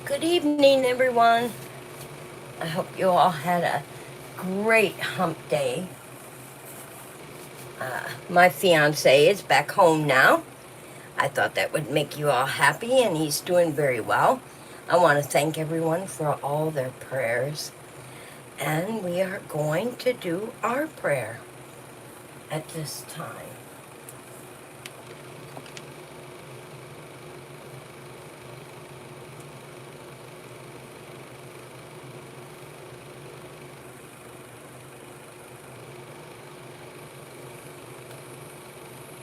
Good evening, everyone. I hope you all had a great hump day. My fiance is back home now. I thought that would make you all happy, and he's doing very well. I want to thank everyone for all their prayers. And we are going to do our prayer at this time.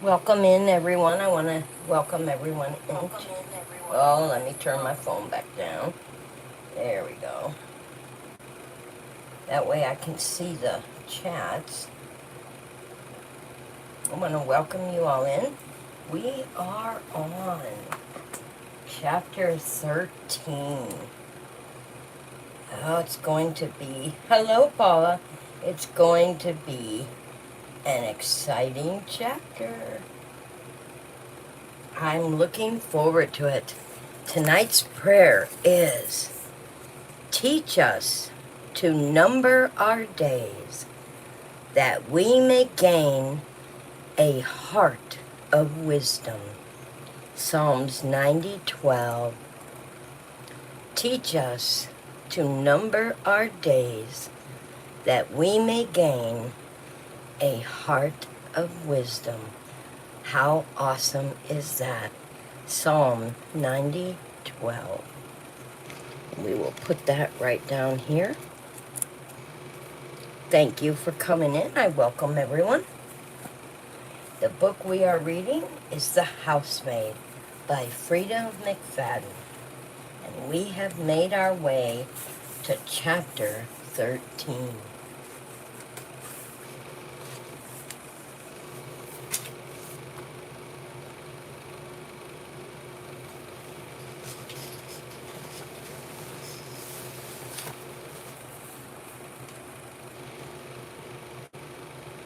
Welcome in, everyone. I want to welcome everyone in. Oh, let me turn my phone back down. There we go. That way I can see the chats. I want to welcome you all in. We are on chapter 13. Oh, it's going to be, hello Paula, it's going to be an exciting chapter. I'm looking forward to it. Tonight's prayer is, teach us to number our days, that we may gain a heart of wisdom. Psalms 90:12. Teach us to number our days, that we may gain a heart of wisdom. How awesome is that? Psalm 90:12. We will put that right down here. Thank you for coming in. I welcome everyone. The book we are reading is The Housemaid by Freida McFadden. And we have made our way to chapter 13.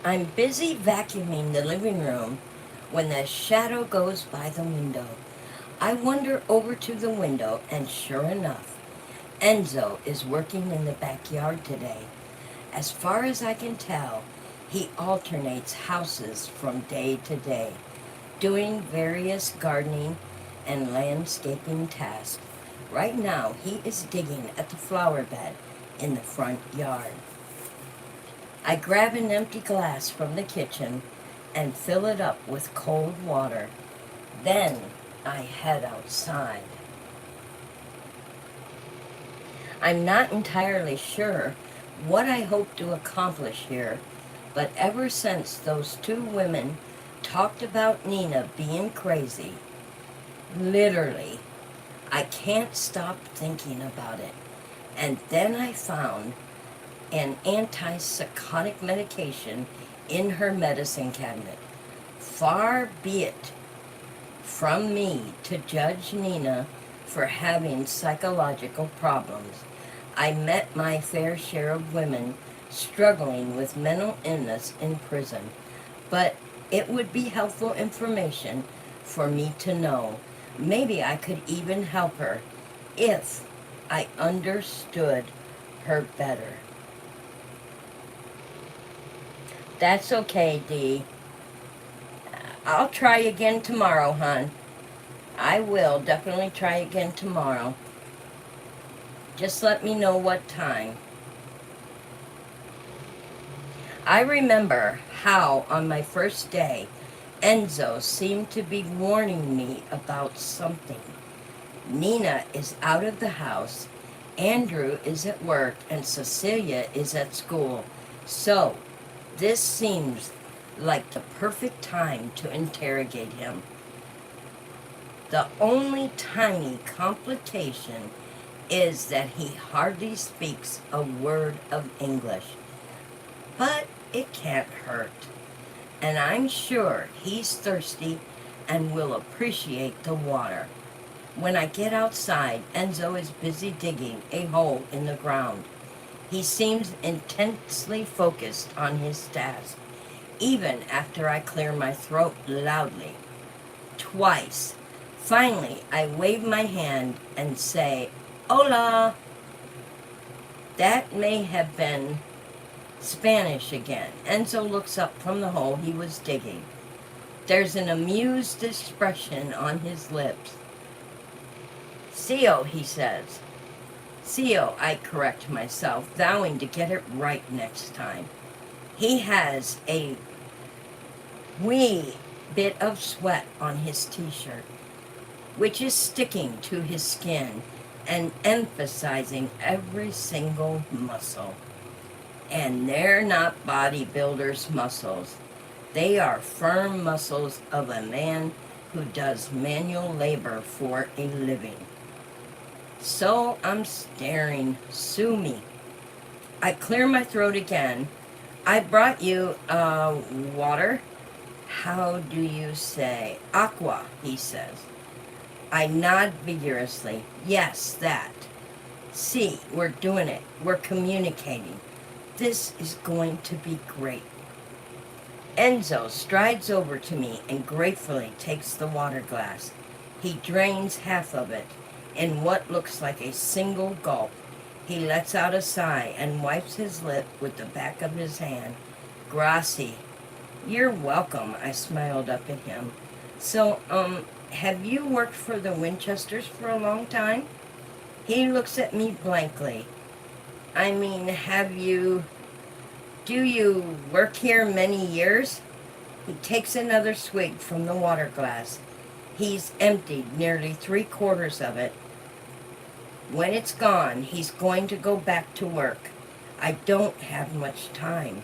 I'm busy vacuuming the living room when the shadow goes by the window. I wander over to the window, and sure enough, Enzo is working in the backyard today. As far as I can tell, he alternates houses from day to day, doing various gardening and landscaping tasks. Right now, he is digging at the flower bed in the front yard. I grab an empty glass from the kitchen and fill it up with cold water. Then I head outside. I'm not entirely sure what I hope to accomplish here, but ever since those two women talked about Nina being crazy, literally, I can't stop thinking about it. And then I found an antipsychotic medication in her medicine cabinet. Far be it from me to judge Nina for having psychological problems. I met my fair share of women struggling with mental illness in prison, but it would be helpful information for me to know. Maybe I could even help her if I understood her better. That's okay, Dee. I'll try again tomorrow, hon. I will definitely try again tomorrow. Just let me know what time. I remember how on my first day, Enzo seemed to be warning me about something. Nina is out of the house, Andrew is at work, and Cecilia is at school. So, this seems like the perfect time to interrogate him. The only tiny complication is that he hardly speaks a word of English. But it can't hurt. And I'm sure he's thirsty and will appreciate the water. When I get outside, Enzo is busy digging a hole in the ground. He seems intensely focused on his task, even after I clear my throat loudly. Twice. Finally, I wave my hand and say, Hola! That may have been Spanish again. Enzo looks up from the hole he was digging. There's an amused expression on his lips. "Sio," he says. "Sio," I correct myself, vowing to get it right next time. He has a wee bit of sweat on his t-shirt, which is sticking to his skin and emphasizing every single muscle. And they're not bodybuilders' muscles. They are firm muscles of a man who does manual labor for a living. So I'm staring. Sue me. I clear my throat again. "I brought you, water? How do you say? Aqua," he says. I nod vigorously. "Yes, that. See, we're doing it. We're communicating. This is going to be great." Enzo strides over to me and gratefully takes the water glass. He drains half of it in what looks like a single gulp. He lets out a sigh and wipes his lip with the back of his hand. "Gracie." "You're welcome," I smiled up at him. "So, have you worked for the Winchesters for a long time?" He looks at me blankly. "I mean, do you work here many years?" He takes another swig from the water glass. He's emptied nearly 3/4 of it. When it's gone, he's going to go back to work. I don't have much time.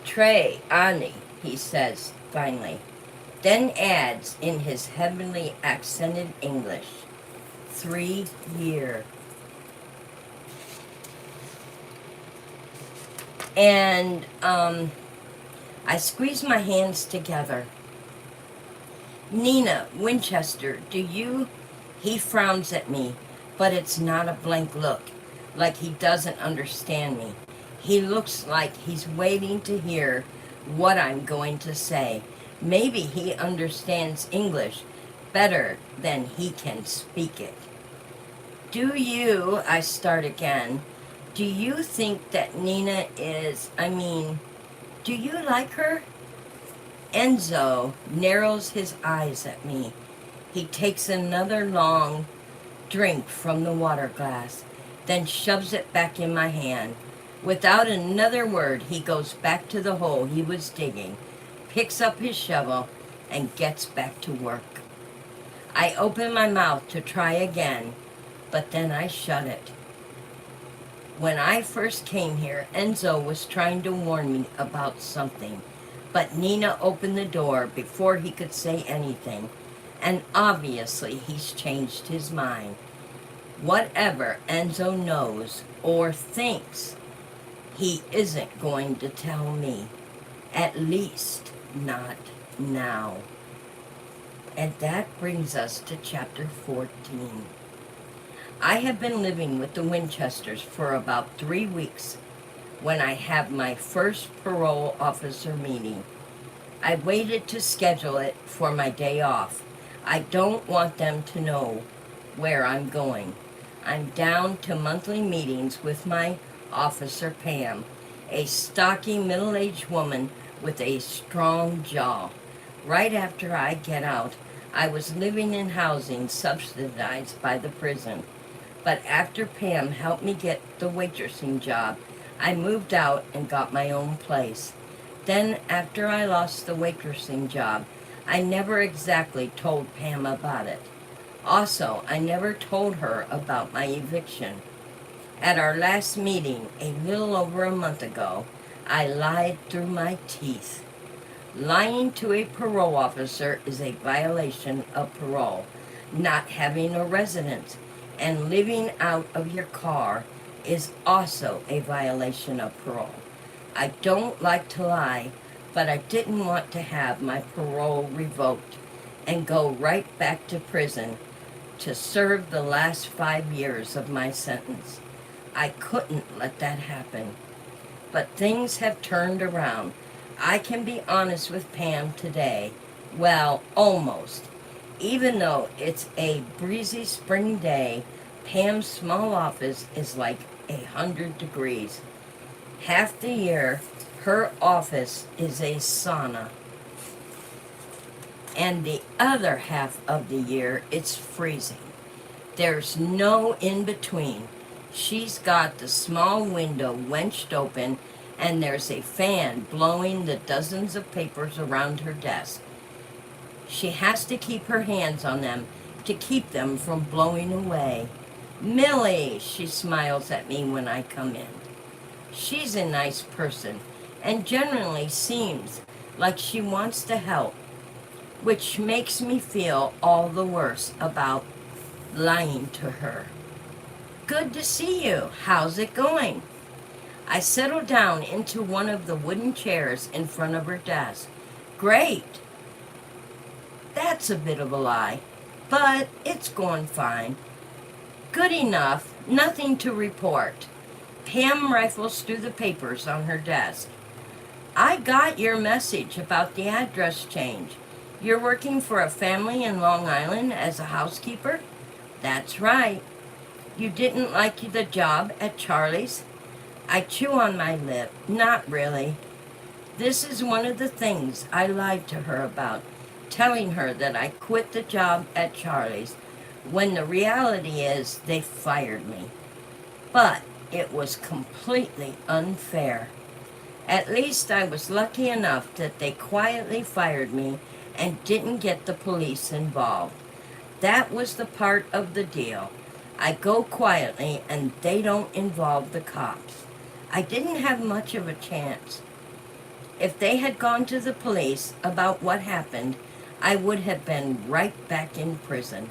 "3 anni," he says finally, then adds in his heavenly accented English, 3 years. And I squeeze my hands together. "Nina, Winchester, do you..." He frowns at me, but it's not a blank look, like he doesn't understand me. He looks like he's waiting to hear what I'm going to say. Maybe he understands English better than he can speak it. "Do you," I start again, "do you think that Nina is, do you like her?" Enzo narrows his eyes at me. He takes another long drink from the water glass, then shoves it back in my hand. Without another word, he goes back to the hole he was digging, picks up his shovel, and gets back to work. I open my mouth to try again, but then I shut it. When I first came here, Enzo was trying to warn me about something, but Nina opened the door before he could say anything, and obviously he's changed his mind. Whatever Enzo knows or thinks, he isn't going to tell me. At least not now. And that brings us to chapter 14. I have been living with the Winchesters for about 3 weeks when I have my first parole officer meeting. I waited to schedule it for my day off. I don't want them to know where I'm going. I'm down to monthly meetings with my officer, Pam, a stocky middle-aged woman with a strong jaw. Right after I get out, I was living in housing subsidized by the prison. But after Pam helped me get the waitressing job, I moved out and got my own place. Then, after I lost the waitressing job, I never exactly told Pam about it. Also, I never told her about my eviction. At our last meeting, a little over a month ago, I lied through my teeth. Lying to a parole officer is a violation of parole. Not having a residence and living out of your car is also a violation of parole. I don't like to lie, but I didn't want to have my parole revoked and go right back to prison to serve the last 5 years of my sentence. I couldn't let that happen. But things have turned around. I can be honest with Pam today. Well, almost. Even though it's a breezy spring day, Pam's small office is like 100 degrees. Half the year, her office is a sauna. And the other half of the year, it's freezing. There's no in between. She's got the small window wenched open, and there's a fan blowing the dozens of papers around her desk. She has to keep her hands on them to keep them from blowing away. Millie, she smiles at me when I come in. She's a nice person and generally seems like she wants to help, which makes me feel all the worse about lying to her. Good to see you. How's it going? I settle down into one of the wooden chairs in front of her desk. Great. That's a bit of a lie, but it's going fine. Good enough, nothing to report. Pam rifles through the papers on her desk. I got your message about the address change. You're working for a family in Long Island as a housekeeper? That's right. You didn't like the job at Charlie's? I chew on my lip. Not really. This is one of the things I lied to her about, telling her that I quit the job at Charlie's, when the reality is they fired me. But it was completely unfair. At least I was lucky enough that they quietly fired me and didn't get the police involved. That was the part of the deal. I go quietly and they don't involve the cops. I didn't have much of a chance. If they had gone to the police about what happened, I would have been right back in prison.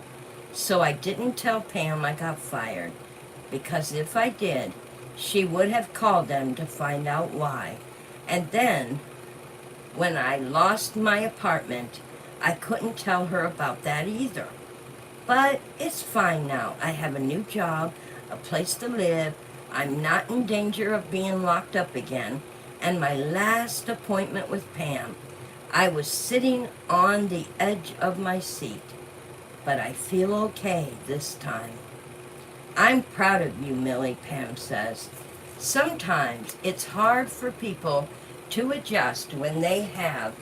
So I didn't tell Pam I got fired, because if I did, she would have called them to find out why. And then, when I lost my apartment, I couldn't tell her about that either. But it's fine now. I have a new job, a place to live. I'm not in danger of being locked up again. And my last appointment with Pam, I was sitting on the edge of my seat. But I feel okay this time. I'm proud of you, Millie, Pam says. Sometimes it's hard for people to adjust when they have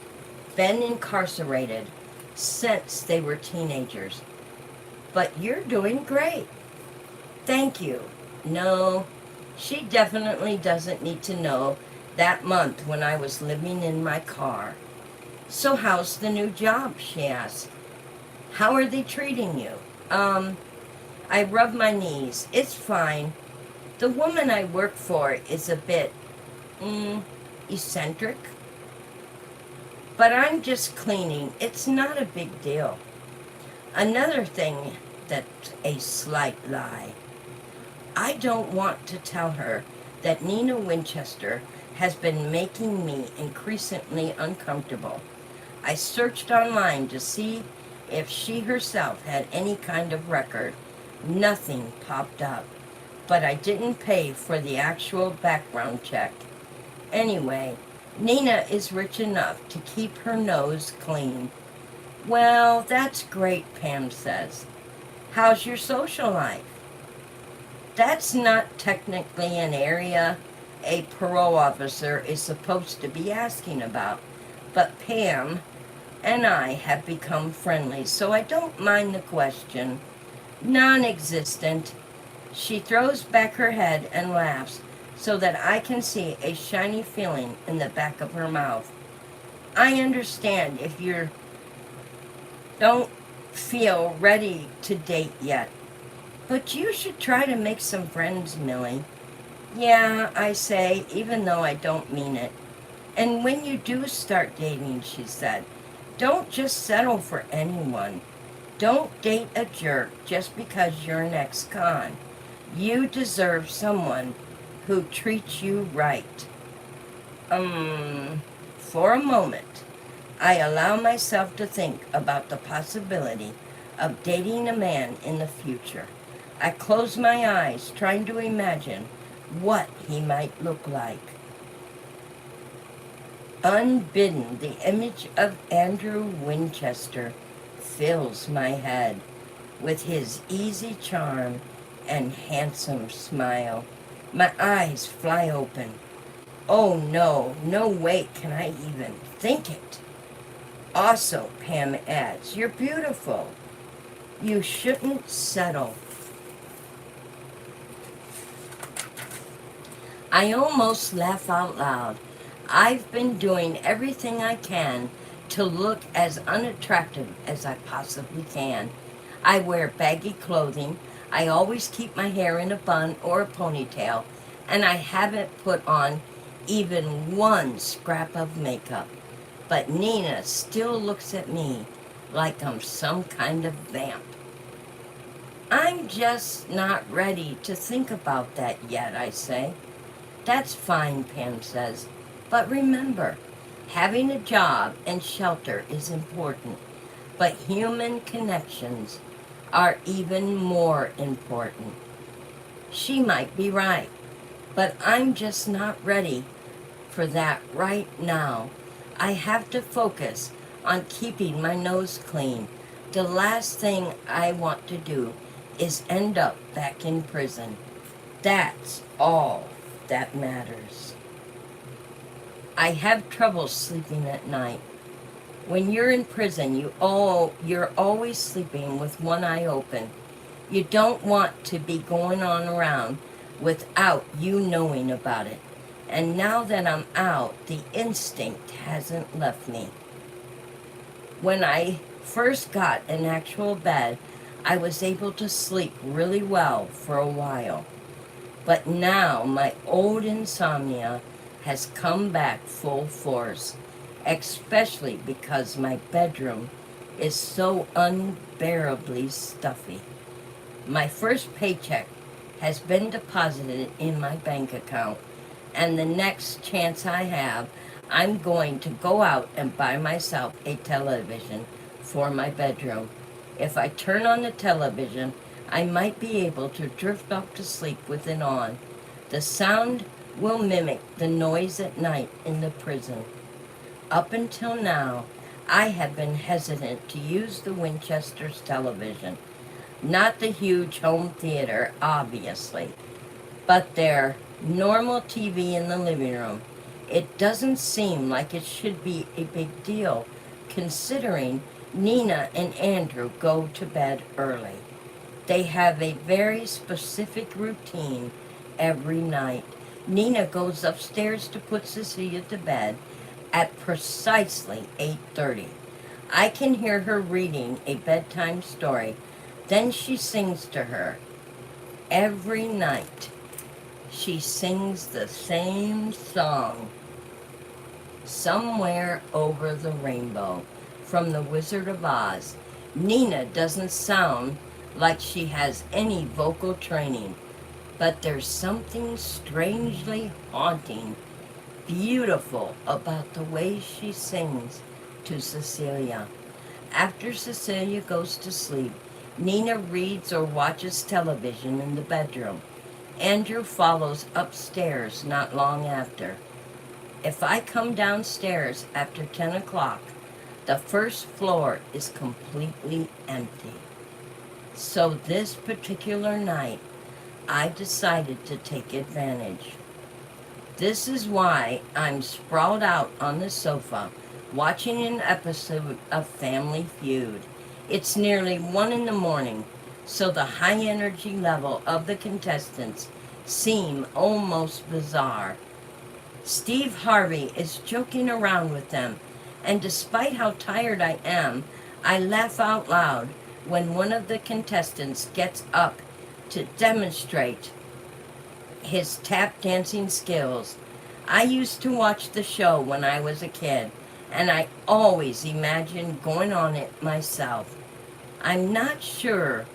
been incarcerated since they were teenagers. But you're doing great. Thank you. No, she definitely doesn't need to know that month when I was living in my car. So how's the new job, she asked. How are they treating you? I rub my knees. It's fine. The woman I work for is a bit, eccentric. But I'm just cleaning. It's not a big deal. Another thing that's a slight lie. I don't want to tell her that Nina Winchester has been making me increasingly uncomfortable. I searched online to see if she herself had any kind of record. Nothing popped up, but I didn't pay for the actual background check. Anyway, Nina is rich enough to keep her nose clean. Well, that's great, Pam says. How's your social life? That's not technically an area a parole officer is supposed to be asking about, but Pam and I have become friendly, so I don't mind the question. Non-existent. She throws back her head and laughs so that I can see a shiny feeling in the back of her mouth. I understand if you don't feel ready to date yet, but you should try to make some friends, Millie. Yeah, I say, even though I don't mean it. And when you do start dating, she said, don't just settle for anyone. Don't date a jerk just because you're an ex-con. You deserve someone who treats you right. For a moment, I allow myself to think about the possibility of dating a man in the future. I close my eyes, trying to imagine what he might look like. Unbidden, the image of Andrew Winchester fills my head with his easy charm and handsome smile. My eyes fly open. Oh no, no way can I even think it. Also, Pam adds, you're beautiful. You shouldn't settle. I almost laugh out loud. I've been doing everything I can to look as unattractive as I possibly can. I wear baggy clothing. I always keep my hair in a bun or a ponytail, and I haven't put on even one scrap of makeup. But Nina still looks at me like I'm some kind of vamp. I'm just not ready to think about that yet, I say. That's fine, Pam says. But remember, having a job and shelter is important, but human connections are even more important. She might be right, but I'm just not ready for that right now. I have to focus on keeping my nose clean. The last thing I want to do is end up back in prison. That's all that matters. I have trouble sleeping at night. When you're in prison, you're always sleeping with one eye open. You don't want to be going on around without you knowing about it. And now that I'm out, the instinct hasn't left me. When I first got an actual bed, I was able to sleep really well for a while. But now my old insomnia has come back full force, especially because my bedroom is so unbearably stuffy. My first paycheck has been deposited in my bank account, and the next chance I have, I'm going to go out and buy myself a television for my bedroom. If I turn on the television, I might be able to drift off to sleep with it on. The sound will mimic the noise at night in the prison. Up until now, I have been hesitant to use the Winchester's television. Not the huge home theater, obviously, but their normal TV in the living room. It doesn't seem like it should be a big deal, considering Nina and Andrew go to bed early. They have a very specific routine every night. Nina goes upstairs to put Cecilia to bed at precisely 8:30. I can hear her reading a bedtime story. Then she sings to her. Every night, she sings the same song. Somewhere Over the Rainbow from The Wizard of Oz. Nina doesn't sound like she has any vocal training, but there's something strangely haunting, beautiful about the way she sings to Cecilia. After Cecilia goes to sleep, Nina reads or watches television in the bedroom. Andrew follows upstairs not long after. If I come downstairs after 10 o'clock, the first floor is completely empty. So this particular night, I decided to take advantage. This is why I'm sprawled out on the sofa, watching an episode of Family Feud. It's nearly 1 in the morning, so the high energy level of the contestants seem almost bizarre. Steve Harvey is joking around with them, and despite how tired I am, I laugh out loud when one of the contestants gets up to demonstrate his tap dancing skills. I used to watch the show when I was a kid, and I always imagined going on it myself. I'm not sure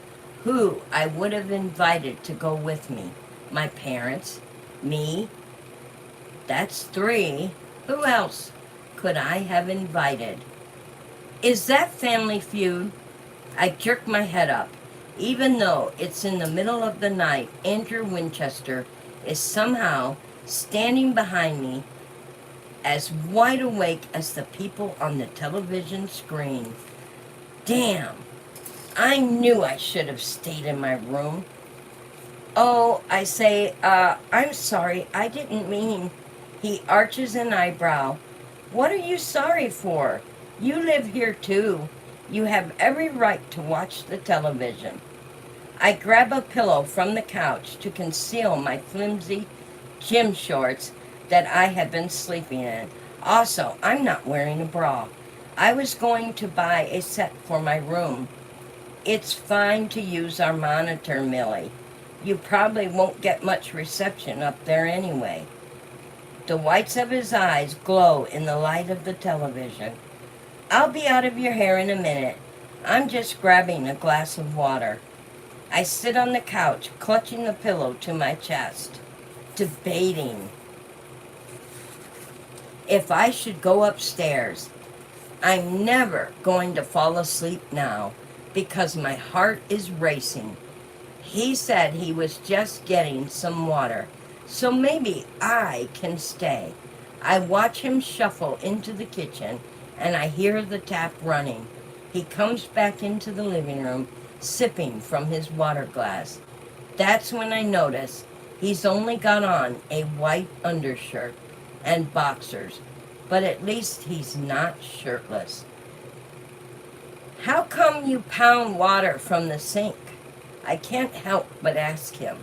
who I would have invited to go with me. My parents, me, that's 3. Who else could I have invited? Is that Family Feud? I jerk my head up. Even though it's in the middle of the night, Andrew Winchester is somehow standing behind me, as wide awake as the people on the television screen. Damn. I knew I should have stayed in my room. Oh, I say, I'm sorry. I didn't mean. He arches an eyebrow. What are you sorry for? You live here too. You have every right to watch the television. I grab a pillow from the couch to conceal my flimsy gym shorts that I had been sleeping in. Also, I'm not wearing a bra. I was going to buy a set for my room. It's fine to use our monitor, Millie. You probably won't get much reception up there anyway. The whites of his eyes glow in the light of the television. I'll be out of your hair in a minute. I'm just grabbing a glass of water. I sit on the couch, clutching the pillow to my chest, debating if I should go upstairs. I'm never going to fall asleep now because my heart is racing. He said he was just getting some water, so maybe I can stay. I watch him shuffle into the kitchen, and I hear the tap running. He comes back into the living room, sipping from his water glass. That's when I notice he's only got on a white undershirt and boxers, but at least he's not shirtless. How come you pound water from the sink? I can't help but ask him.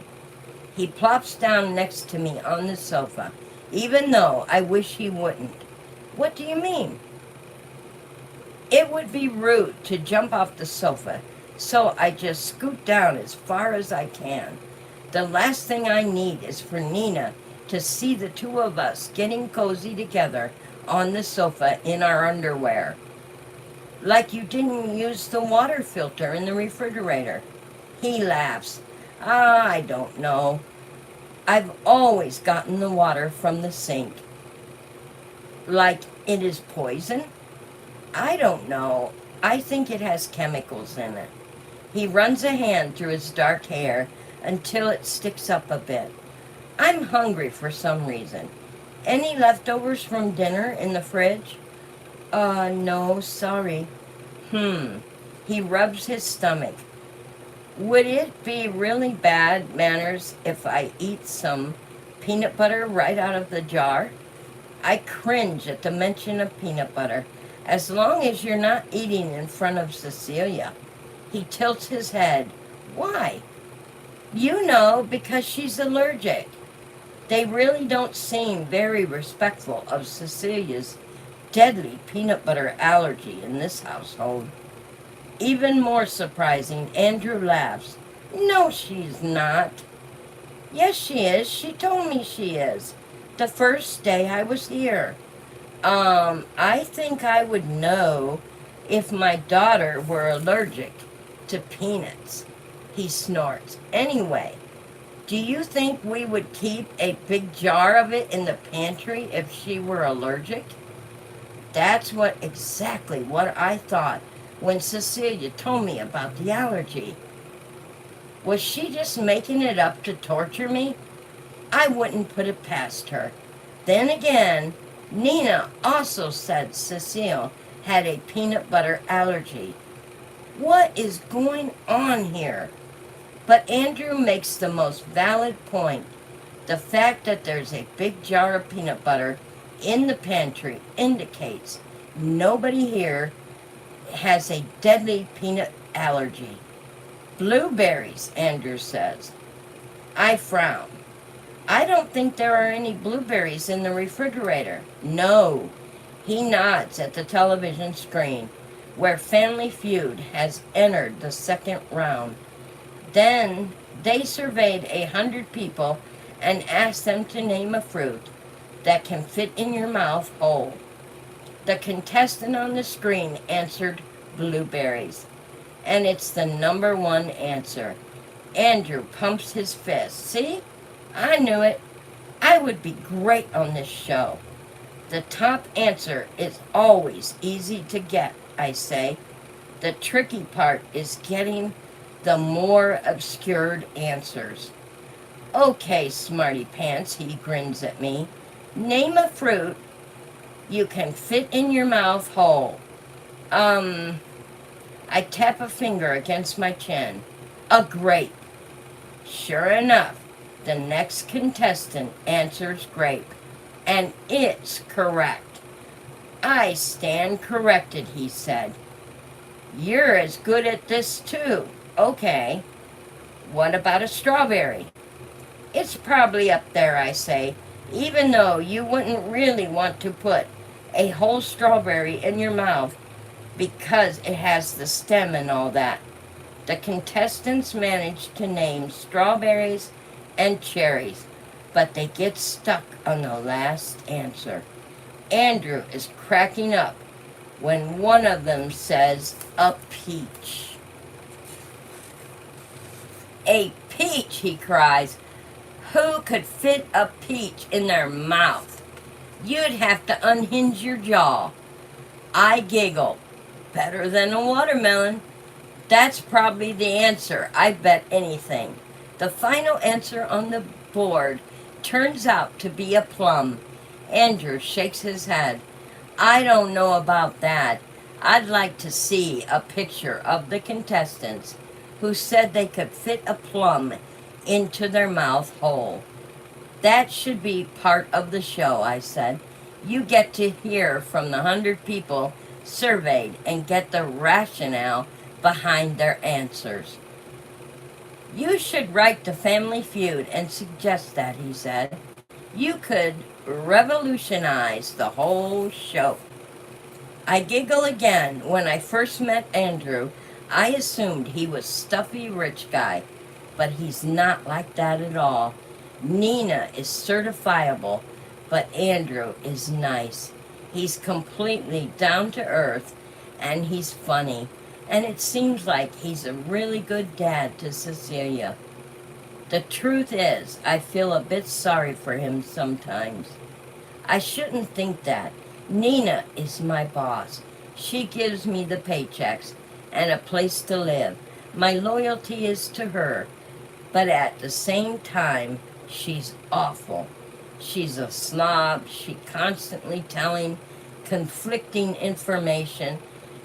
He plops down next to me on the sofa, even though I wish he wouldn't. What do you mean? It would be rude to jump off the sofa, so I just scoot down as far as I can. The last thing I need is for Nina to see the two of us getting cozy together on the sofa in our underwear. Like you didn't use the water filter in the refrigerator. He laughs. I don't know. I've always gotten the water from the sink. Like it is poison? I don't know. I think it has chemicals in it. He runs a hand through his dark hair until it sticks up a bit. I'm hungry for some reason. Any leftovers from dinner in the fridge? No, sorry. He rubs his stomach. Would it be really bad manners if I eat some peanut butter right out of the jar? I cringe at the mention of peanut butter, as long as you're not eating in front of Cecilia. He tilts his head. Why? You know, because she's allergic. They really don't seem very respectful of Cecilia's deadly peanut butter allergy in this household. Even more surprising, Andrew laughs. No, she's not. Yes, she is. She told me she is. The first day I was here. I think I would know if my daughter were allergic to peanuts. He snorts. Anyway, do you think we would keep a big jar of it in the pantry if she were allergic? That's exactly what I thought when Cecilia told me about the allergy. Was she just making it up to torture me? I wouldn't put it past her. Then again, Nina also said Cecile had a peanut butter allergy. What is going on here? But Andrew makes the most valid point. The fact that there's a big jar of peanut butter in the pantry indicates nobody here has a deadly peanut allergy. Blueberries, Andrew says. I frown. I don't think there are any blueberries in the refrigerator. No. He nods at the television screen, where Family Feud has entered the second round. Then they surveyed 100 people and asked them to name a fruit that can fit in your mouth whole. The contestant on the screen answered blueberries, and it's the number one answer. Andrew pumps his fist. See? I knew it. I would be great on this show. The top answer is always easy to get, I say. The tricky part is getting the more obscured answers. Okay, smarty pants, he grins at me. Name a fruit you can fit in your mouth whole. I tap a finger against my chin. A grape. Sure enough, the next contestant answers grape. And it's correct. I stand corrected, he said. You're as good at this too. Okay. What about a strawberry? It's probably up there, I say, even though you wouldn't really want to put a whole strawberry in your mouth because it has the stem and all that. The contestants manage to name strawberries and cherries, but they get stuck on the last answer. Andrew is cracking up when one of them says a peach. A peach, he cries. Who could fit a peach in their mouth? You'd have to unhinge your jaw. I giggle. Better than a watermelon. That's probably the answer, I bet anything. The final answer on the board turns out to be a plum. Andrew shakes his head. I don't know about that. I'd like to see a picture of the contestants who said they could fit a plum into their mouth whole. That should be part of the show, I said. You get to hear from the 100 people surveyed and get the rationale behind their answers. You should write to Family Feud and suggest that, he said. You could revolutionize the whole show. I giggle again. When I first met Andrew, I assumed he was stuffy rich guy, but he's not like that at all. Nina is certifiable, but Andrew is nice. He's completely down to earth, and he's funny, and it seems like he's a really good dad to Cecilia. The truth is, I feel a bit sorry for him sometimes. I shouldn't think that. Nina is my boss. She gives me the paychecks and a place to live. My loyalty is to her, but at the same time, she's awful. She's a snob. She constantly telling conflicting information,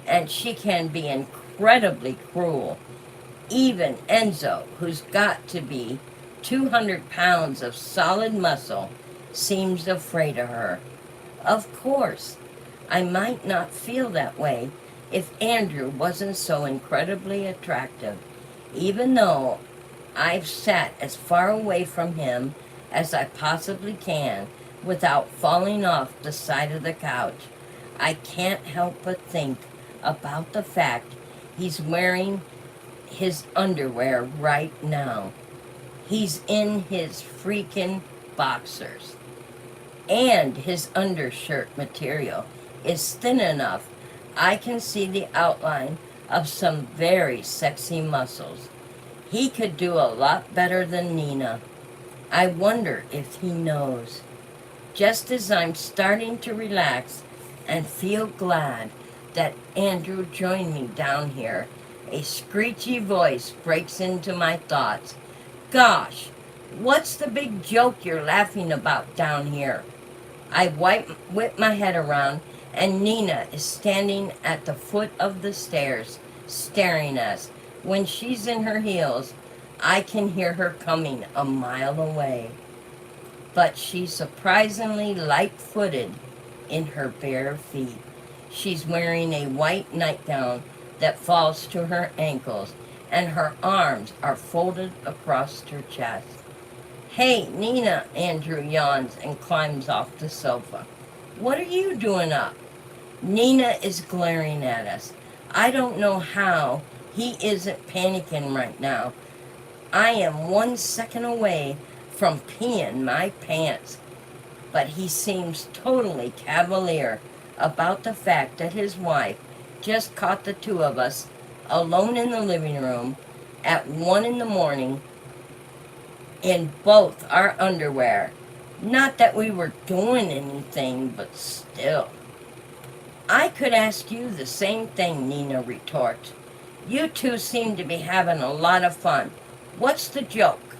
and she can be incredibly cruel. Even Enzo, who's got to be 200 pounds of solid muscle, seems afraid of her. Of course, I might not feel that way if Andrew wasn't so incredibly attractive, even though I've sat as far away from him as I possibly can without falling off the side of the couch. I can't help but think about the fact he's wearing his underwear right now. He's in his freaking boxers. And his undershirt material is thin enough I can see the outline of some very sexy muscles. He could do a lot better than Nina. I wonder if he knows. Just as I'm starting to relax and feel glad that Andrew joined me down here, a screechy voice breaks into my thoughts. Gosh, what's the big joke you're laughing about down here? I whip my head around, and Nina is standing at the foot of the stairs, staring at us. When she's in her heels, I can hear her coming a mile away. But she's surprisingly light-footed in her bare feet. She's wearing a white nightgown that falls to her ankles, and her arms are folded across her chest. Hey, Nina, Andrew yawns and climbs off the sofa. What are you doing up? Nina is glaring at us. I don't know how he isn't panicking right now. I am 1 second away from peeing my pants. But he seems totally cavalier about the fact that his wife just caught the two of us alone in the living room at 1 a.m. in both our underwear. Not that we were doing anything, but still. I could ask you the same thing, Nina retorts. You two seem to be having a lot of fun. What's the joke?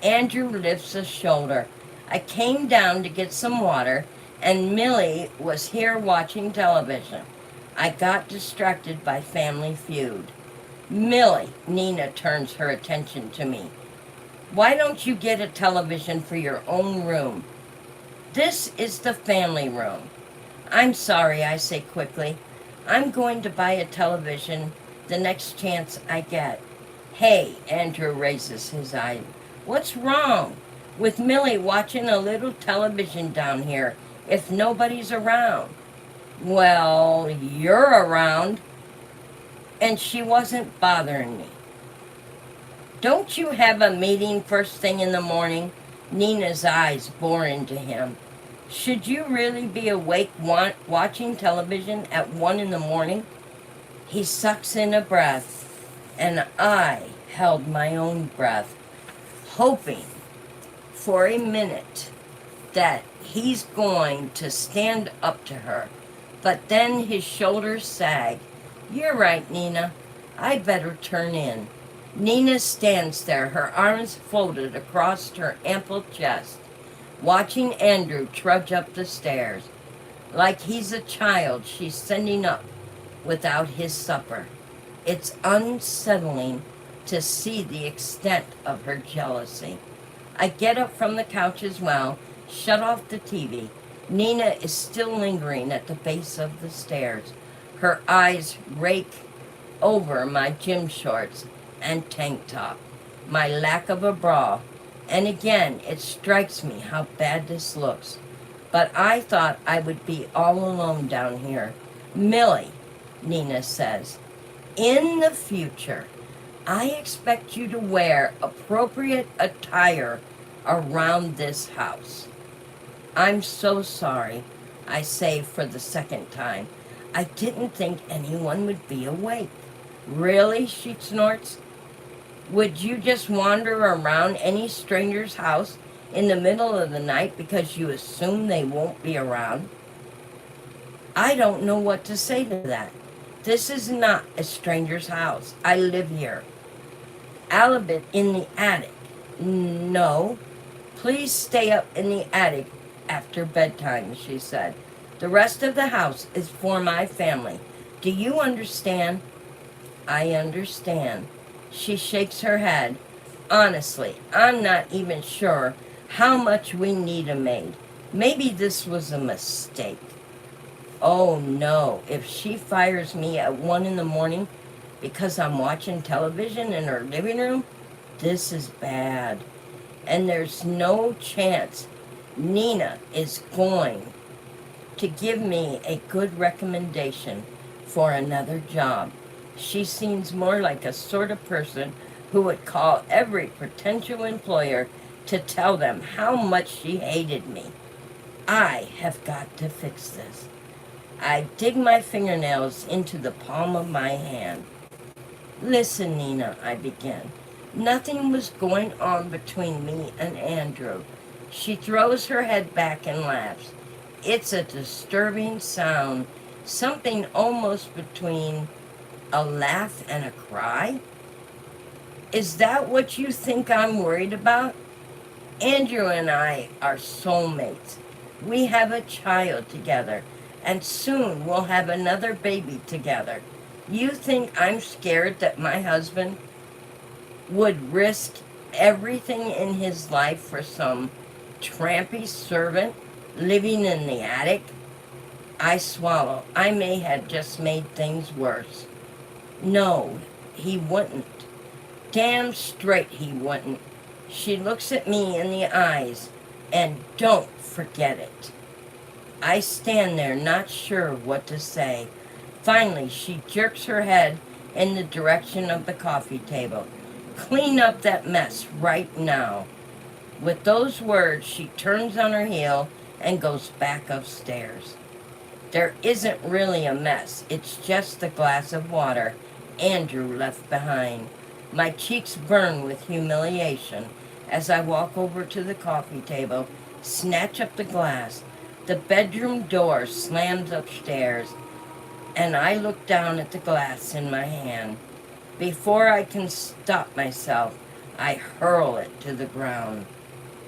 Andrew lifts a shoulder. I came down to get some water, and Millie was here watching television. I got distracted by Family Feud. Millie, Nina turns her attention to me. Why don't you get a television for your own room? This is the family room. I'm sorry, I say quickly. I'm going to buy a television the next chance I get. Hey, Andrew raises his eye. What's wrong with Millie watching a little television down here if nobody's around? Well, you're around, and she wasn't bothering me. Don't you have a meeting first thing in the morning? Nina's eyes bore into him. Should you really be awake watching television at 1 in the morning? He sucks in a breath, and I held my own breath, hoping for a minute that he's going to stand up to her. But then his shoulders sag. You're right, Nina. I better turn in. Nina stands there, her arms folded across her ample chest, watching Andrew trudge up the stairs. Like he's a child she's sending up without his supper. It's unsettling to see the extent of her jealousy. I get up from the couch as well, shut off the TV. Nina is still lingering at the base of the stairs. Her eyes rake over my gym shorts and tank top, my lack of a bra, and again it strikes me how bad this looks. But I thought I would be all alone down here. Millie, Nina says, in the future, I expect you to wear appropriate attire around this house. I'm so sorry, I say for the second time. I didn't think anyone would be awake. Really, she snorts. Would you just wander around any stranger's house in the middle of the night because you assume they won't be around? I don't know what to say to that. This is not a stranger's house. I live here. Alibit in the attic. No. Please stay up in the attic after bedtime, she said. The rest of the house is for my family. Do you understand? I understand. She shakes her head. Honestly, I'm not even sure how much we need a maid. Maybe this was a mistake. Oh no, if she fires me at 1 in the morning because I'm watching television in her living room, this is bad. And there's no chance Nina is going to give me a good recommendation for another job. She seems more like a sort of person who would call every potential employer to tell them how much she hated me. I have got to fix this. I dig my fingernails into the palm of my hand. Listen, Nina, I begin. Nothing was going on between me and Andrew. She throws her head back and laughs. It's a disturbing sound, something almost between a laugh and a cry. Is that what you think I'm worried about? Andrew and I are soulmates. We have a child together, and soon we'll have another baby together. You think I'm scared that my husband would risk everything in his life for some trampy servant living in the attic? I swallow. I may have just made things worse. No, he wouldn't. Damn straight he wouldn't. She looks at me in the eyes, and don't forget it. I stand there not sure what to say. Finally, she jerks her head in the direction of the coffee table. Clean up that mess right now. With those words, she turns on her heel and goes back upstairs. There isn't really a mess. It's just the glass of water Andrew left behind. My cheeks burn with humiliation as I walk over to the coffee table, snatch up the glass. The bedroom door slams upstairs, and I look down at the glass in my hand. Before I can stop myself, I hurl it to the ground.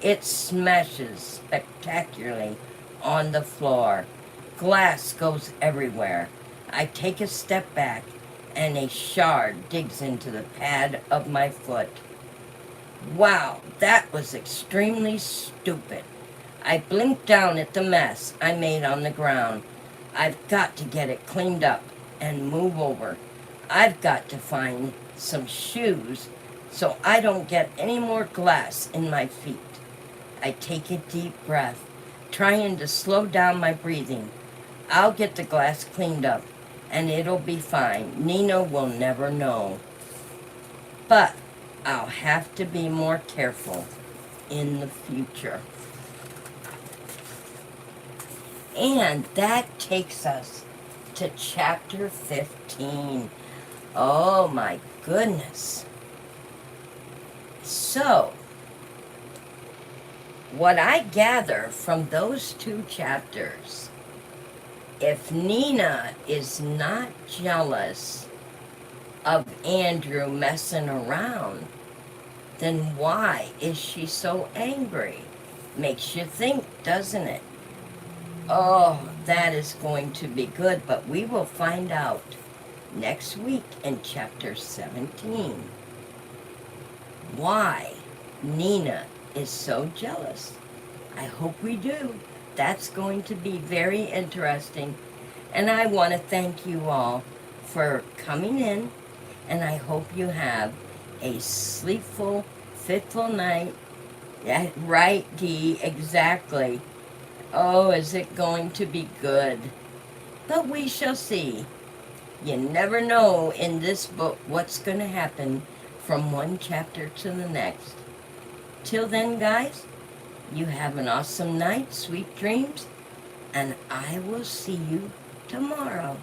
It smashes spectacularly on the floor. Glass goes everywhere. I take a step back, and a shard digs into the pad of my foot. Wow, that was extremely stupid. I blinked down at the mess I made on the ground. I've got to get it cleaned up and move over. I've got to find some shoes so I don't get any more glass in my feet. I take a deep breath, trying to slow down my breathing. I'll get the glass cleaned up, and it'll be fine. Nina will never know. But I'll have to be more careful in the future. And that takes us to chapter 15. Oh my goodness. So, what I gather from those two chapters, if Nina is not jealous of Andrew messing around, then why is she so angry? Makes you think, doesn't it? Oh, that is going to be good, but we will find out next week in chapter 17 why Nina is so jealous. I hope we do. That's going to be very interesting. And I want to thank you all for coming in, and I hope you have a sleepful, fitful night. Yeah, right, Dee, exactly. Oh, is it going to be good? But we shall see. You never know in this book what's going to happen from one chapter to the next. Till then, guys, you have an awesome night, sweet dreams, and I will see you tomorrow.